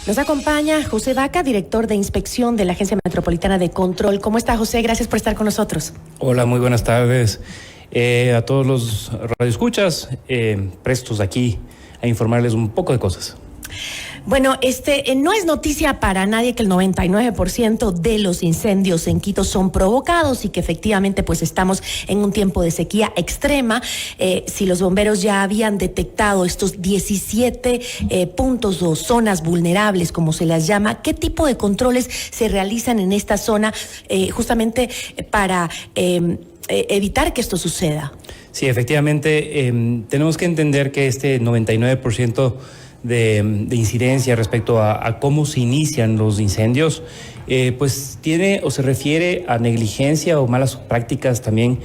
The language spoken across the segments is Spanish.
Nos acompaña José Vaca, director de inspección de la Agencia Metropolitana de Control. ¿Cómo está, José? Gracias por estar con nosotros. Hola, muy buenas tardes a todos los radioescuchas, prestos aquí a informarles un poco de cosas. Bueno, no es noticia para nadie que el 99% de los incendios en Quito son provocados y que efectivamente pues estamos en un tiempo de sequía extrema. Si los bomberos ya habían detectado estos 17 puntos o zonas vulnerables, como se las llama, ¿qué tipo de controles se realizan en esta zona justamente para evitar que esto suceda? Sí, efectivamente, tenemos que entender que este 99% de incidencia respecto a cómo se inician los incendios, pues tiene o se refiere a negligencia o malas prácticas también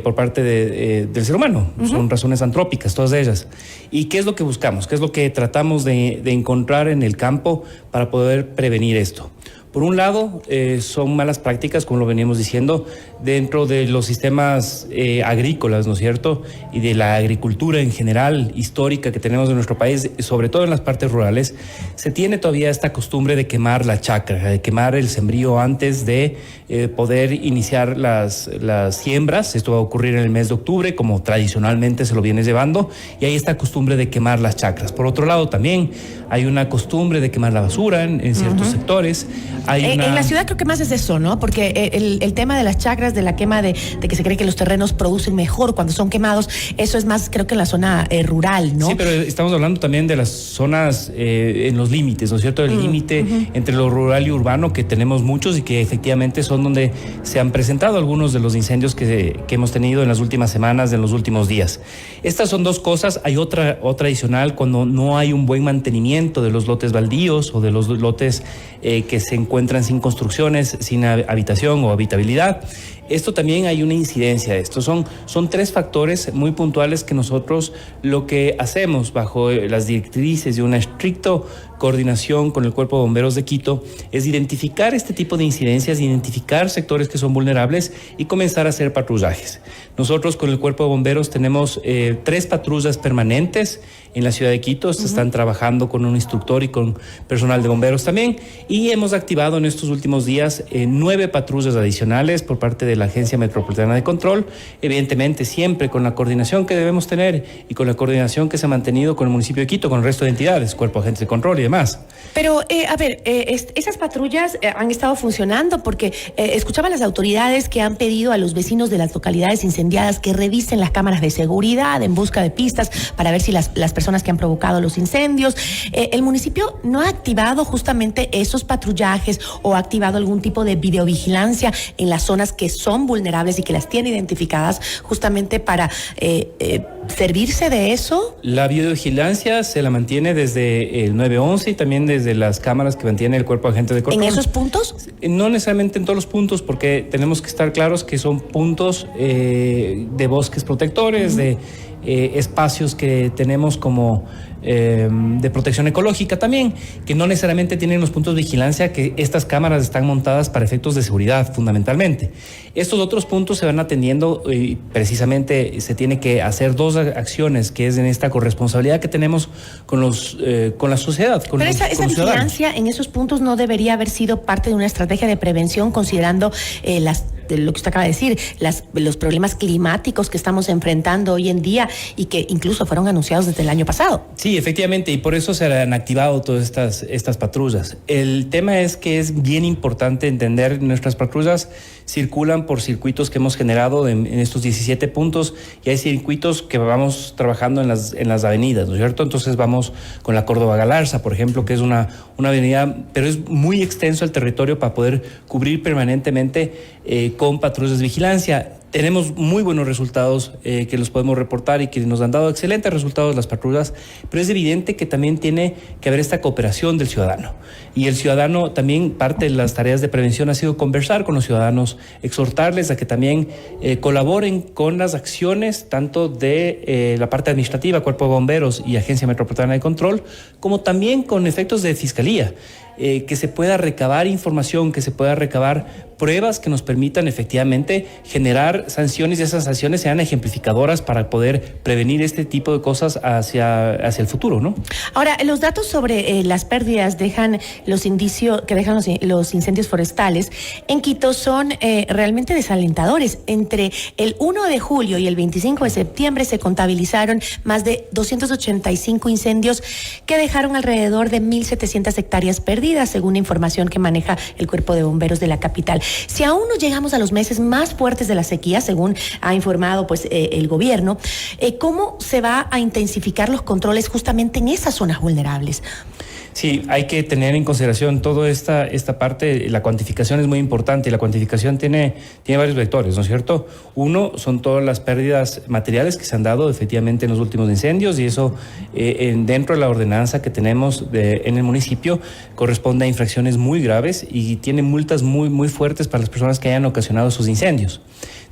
por parte del ser humano. Son razones antrópicas, todas ellas. ¿Y qué es lo que buscamos? ¿Qué es lo que tratamos de encontrar en el campo para poder prevenir esto? Por un lado, son malas prácticas, como lo veníamos diciendo, dentro de los sistemas agrícolas, ¿no es cierto? Y de la agricultura en general, histórica, que tenemos en nuestro país, sobre todo en las partes rurales, se tiene todavía esta costumbre de quemar la chacra, de quemar el sembrío antes de poder iniciar las siembras. Esto va a ocurrir en el mes de octubre, como tradicionalmente se lo viene llevando, y hay esta costumbre de quemar las chacras. Por otro lado, también hay una costumbre de quemar la basura en ciertos sectores. En la ciudad creo que más es eso, ¿no? Porque el tema de las chacras, de la quema de que se cree que los terrenos producen mejor cuando son quemados, eso es más creo que en la zona rural, ¿no? Sí, pero estamos hablando también de las zonas en los límites, ¿no es cierto? El límite entre lo rural y urbano, que tenemos muchos y que efectivamente son donde se han presentado algunos de los incendios que hemos tenido en las últimas semanas, en los últimos días. Estas son dos cosas. Hay otra adicional, cuando no hay un buen mantenimiento de los lotes baldíos o de los lotes que se encuentran sin construcciones, sin habitación o habitabilidad. Esto también hay una incidencia de esto. Son tres factores muy puntuales que nosotros lo que hacemos bajo las directrices de una estricta coordinación con el Cuerpo de Bomberos de Quito es identificar este tipo de incidencias, identificar sectores que son vulnerables y comenzar a hacer patrullajes. Nosotros con el Cuerpo de Bomberos tenemos 3 patrullas permanentes en la ciudad de Quito. Están trabajando con un instructor y con personal de bomberos también, y hemos activado en estos últimos días 9 patrullas adicionales por parte de la Agencia Metropolitana de Control, evidentemente siempre con la coordinación que debemos tener y con la coordinación que se ha mantenido con el municipio de Quito, con el resto de entidades, Cuerpo de Agentes de Control y demás. Pero, esas patrullas han estado funcionando porque escuchaba a las autoridades que han pedido a los vecinos de las localidades incendiadas que revisen las cámaras de seguridad en busca de pistas para ver si las personas que han provocado los incendios. ¿El municipio no ha activado justamente esos patrullajes o ha activado algún tipo de videovigilancia en las zonas que son vulnerables y que las tiene identificadas justamente para servirse de eso? La videovigilancia se la mantiene desde el 911 y también desde las cámaras que mantiene el Cuerpo de Agentes de Control. ¿En esos puntos? No necesariamente en todos los puntos, porque tenemos que estar claros que son puntos de bosques protectores, de espacios que tenemos como de protección ecológica también, que no necesariamente tienen los puntos de vigilancia, que estas cámaras están montadas para efectos de seguridad fundamentalmente. Estos otros puntos se van atendiendo y precisamente se tiene que hacer 2 acciones, que es en esta corresponsabilidad que tenemos con la sociedad. Pero esa vigilancia en esos puntos no debería haber sido parte de una estrategia de prevención, considerando lo que usted acaba de decir, los problemas climáticos que estamos enfrentando hoy en día y que incluso fueron anunciados desde el año pasado. Sí, efectivamente, y por eso se han activado todas estas patrullas. El tema es que es bien importante entender, nuestras patrullas circulan por circuitos que hemos generado en estos 17 puntos, y hay circuitos que vamos trabajando en las avenidas, ¿no es cierto? Entonces vamos con la Córdoba-Galarza, por ejemplo, que es una avenida, pero es muy extenso el territorio para poder cubrir permanentemente con patrullas de vigilancia. Tenemos muy buenos resultados que los podemos reportar y que nos han dado excelentes resultados las patrullas, pero es evidente que también tiene que haber esta cooperación del ciudadano. Y el ciudadano también, parte de las tareas de prevención ha sido conversar con los ciudadanos, exhortarles a que también colaboren con las acciones tanto de la parte administrativa, Cuerpo de Bomberos y Agencia Metropolitana de Control, como también con efectos de fiscalía. Que se pueda recabar información, que se pueda recabar pruebas que nos permitan efectivamente generar sanciones y esas sanciones sean ejemplificadoras para poder prevenir este tipo de cosas hacia el futuro, ¿no? Ahora, los datos sobre las pérdidas dejan los indicios que dejan los incendios forestales en Quito son realmente desalentadores. Entre el 1 de julio y el 25 de septiembre se contabilizaron más de 285 incendios que dejaron alrededor de 1.700 hectáreas perdidas, según información que maneja el Cuerpo de Bomberos de la capital. Si aún no llegamos a los meses más fuertes de la sequía, según ha informado el gobierno, ¿cómo se va a intensificar los controles justamente en esas zonas vulnerables? Sí, hay que tener en consideración toda esta parte. La cuantificación es muy importante y la cuantificación tiene varios vectores, ¿no es cierto? Uno, son todas las pérdidas materiales que se han dado efectivamente en los últimos incendios, y eso dentro de la ordenanza que tenemos en el municipio corresponde a infracciones muy graves y tiene multas muy, muy fuertes para las personas que hayan ocasionado esos incendios.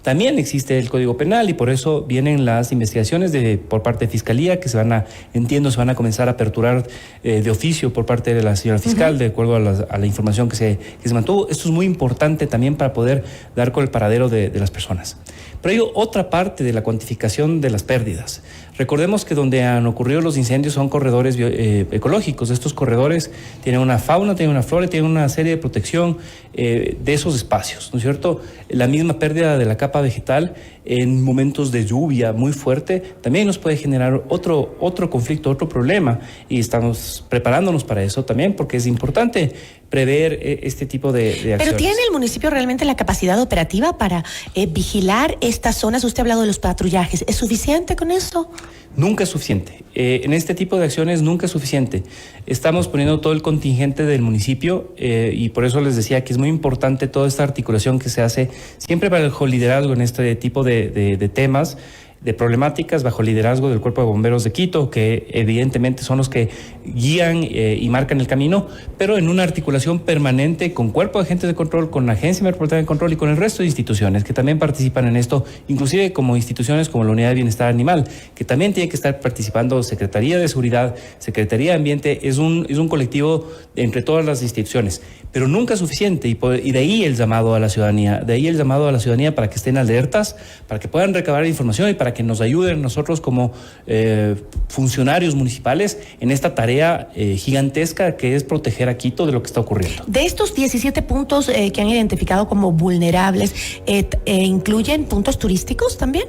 También existe el Código Penal y por eso vienen las investigaciones por parte de Fiscalía que se van a comenzar a aperturar de oficio por parte de la señora fiscal, de acuerdo a la información que se mantuvo. Esto es muy importante también para poder dar con el paradero de las personas. Pero hay otra parte de la cuantificación de las pérdidas. Recordemos que donde han ocurrido los incendios son corredores ecológicos. Estos corredores tienen una fauna, tienen una flora, tienen una serie de protección de esos espacios, ¿no es cierto? La misma pérdida de la capa vegetal en momentos de lluvia muy fuerte también nos puede generar otro conflicto, otro problema, y estamos preparándonos para eso también porque es importante prever este tipo de acciones. ¿Pero tiene el municipio realmente la capacidad operativa para vigilar estas zonas? Usted ha hablado de los patrullajes. ¿Es suficiente con eso? Nunca es suficiente. En este tipo de acciones nunca es suficiente. Estamos poniendo todo el contingente del municipio y por eso les decía que es muy importante toda esta articulación que se hace siempre bajo liderazgo en este tipo de temas, de problemáticas, bajo liderazgo del Cuerpo de Bomberos de Quito, que evidentemente son los que guían y marcan el camino, pero en una articulación permanente con Cuerpo de Agentes de Control, con la Agencia Metropolitana de Control y con el resto de instituciones que también participan en esto, inclusive como instituciones como la Unidad de Bienestar Animal, que también tiene que estar participando. Secretaría de Seguridad, Secretaría de Ambiente, es un colectivo entre todas las instituciones, pero nunca es suficiente, y de ahí el llamado a la ciudadanía, para que estén alertas, para que puedan recabar información y para que nos ayuden nosotros como funcionarios municipales en esta tarea gigantesca que es proteger a Quito de lo que está ocurriendo. De estos 17 puntos que han identificado como vulnerables, ¿incluyen puntos turísticos también?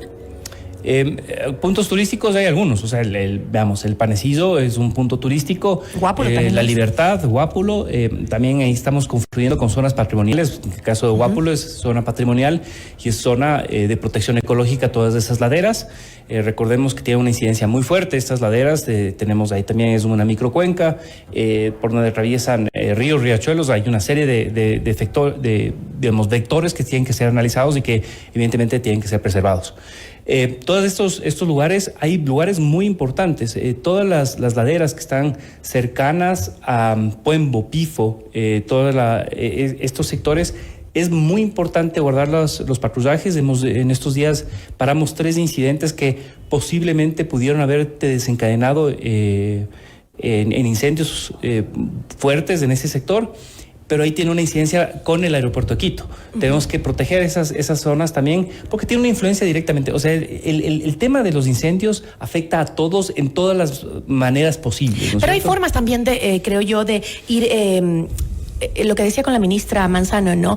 Puntos turísticos hay algunos, o sea, veamos, el Panecizo es un punto turístico, Guápulo también La Libertad, Guápulo, también ahí estamos confluyendo con zonas patrimoniales. En el caso de Guápulo es zona patrimonial y es zona de protección ecológica, todas esas laderas. Recordemos que tiene una incidencia muy fuerte estas laderas, tenemos ahí también es una microcuenca, por donde atraviesan ríos, riachuelos. Hay una serie de vectores que tienen que ser analizados y que evidentemente tienen que ser preservados. Todos estos lugares, hay lugares muy importantes, todas las laderas que están cercanas a Puembo, Pifo, estos sectores, es muy importante guardar los patrullajes. En estos días paramos 3 incidentes que posiblemente pudieron haberte desencadenado en incendios fuertes en ese sector, pero ahí tiene una incidencia con el aeropuerto de Quito. Tenemos que proteger esas zonas también, porque tiene una influencia directamente. O sea, el tema de los incendios afecta a todos en todas las maneras posibles, ¿no? Pero hay formas también de, creo yo, de ir, lo que decía con la ministra Manzano, ¿no?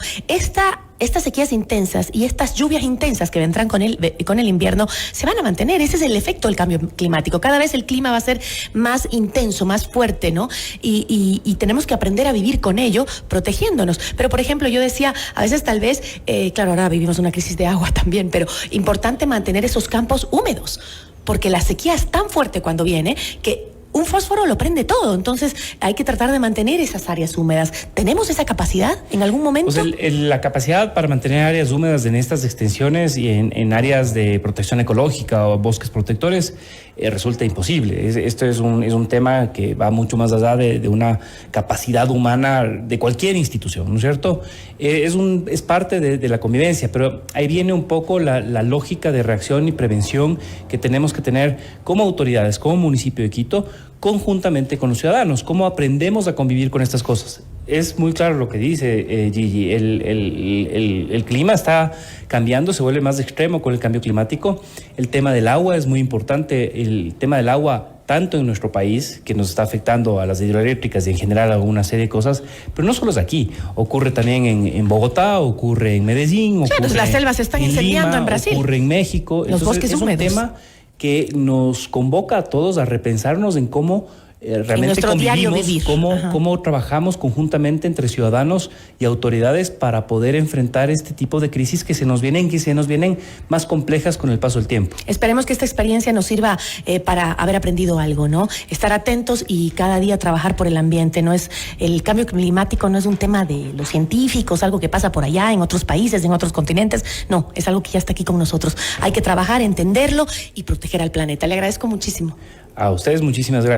Estas sequías intensas y estas lluvias intensas que vendrán con el invierno se van a mantener. Ese es el efecto del cambio climático. Cada vez el clima va a ser más intenso, más fuerte, ¿no? Y tenemos que aprender a vivir con ello, protegiéndonos. Pero, por ejemplo, yo decía, a veces tal vez, claro, ahora vivimos una crisis de agua también, pero importante mantener esos campos húmedos, porque la sequía es tan fuerte cuando viene que un fósforo lo prende todo. Entonces hay que tratar de mantener esas áreas húmedas. ¿Tenemos esa capacidad en algún momento? Pues la capacidad para mantener áreas húmedas en estas extensiones y en áreas de protección ecológica o bosques protectores resulta imposible. Esto es un tema que va mucho más allá de una capacidad humana de cualquier institución, ¿no es cierto? Es parte de la convivencia, pero ahí viene un poco la lógica de reacción y prevención que tenemos que tener como autoridades, como municipio de Quito, conjuntamente con los ciudadanos. ¿Cómo aprendemos a convivir con estas cosas? Es muy claro lo que dice Gigi. El clima está cambiando, se vuelve más extremo con el cambio climático. El tema del agua es muy importante. El tema del agua, tanto en nuestro país, que nos está afectando a las hidroeléctricas y en general a una serie de cosas, pero no solo es aquí. Ocurre también en Bogotá, ocurre en Medellín. Claro, ocurre las selvas se están incendiando en Brasil. Ocurre en México. Los bosques húmedos. Es un tema que nos convoca a todos a repensarnos en cómo realmente convivimos, cómo trabajamos conjuntamente entre ciudadanos y autoridades para poder enfrentar este tipo de crisis que se nos vienen más complejas con el paso del tiempo. Esperemos que esta experiencia nos sirva para haber aprendido algo, ¿no? Estar atentos y cada día trabajar por el ambiente. No es el cambio climático, no es un tema de los científicos, algo que pasa por allá en otros países, en otros continentes. No, es algo que ya está aquí con nosotros. Hay que trabajar, entenderlo y proteger al planeta. Le agradezco muchísimo. A ustedes muchísimas gracias.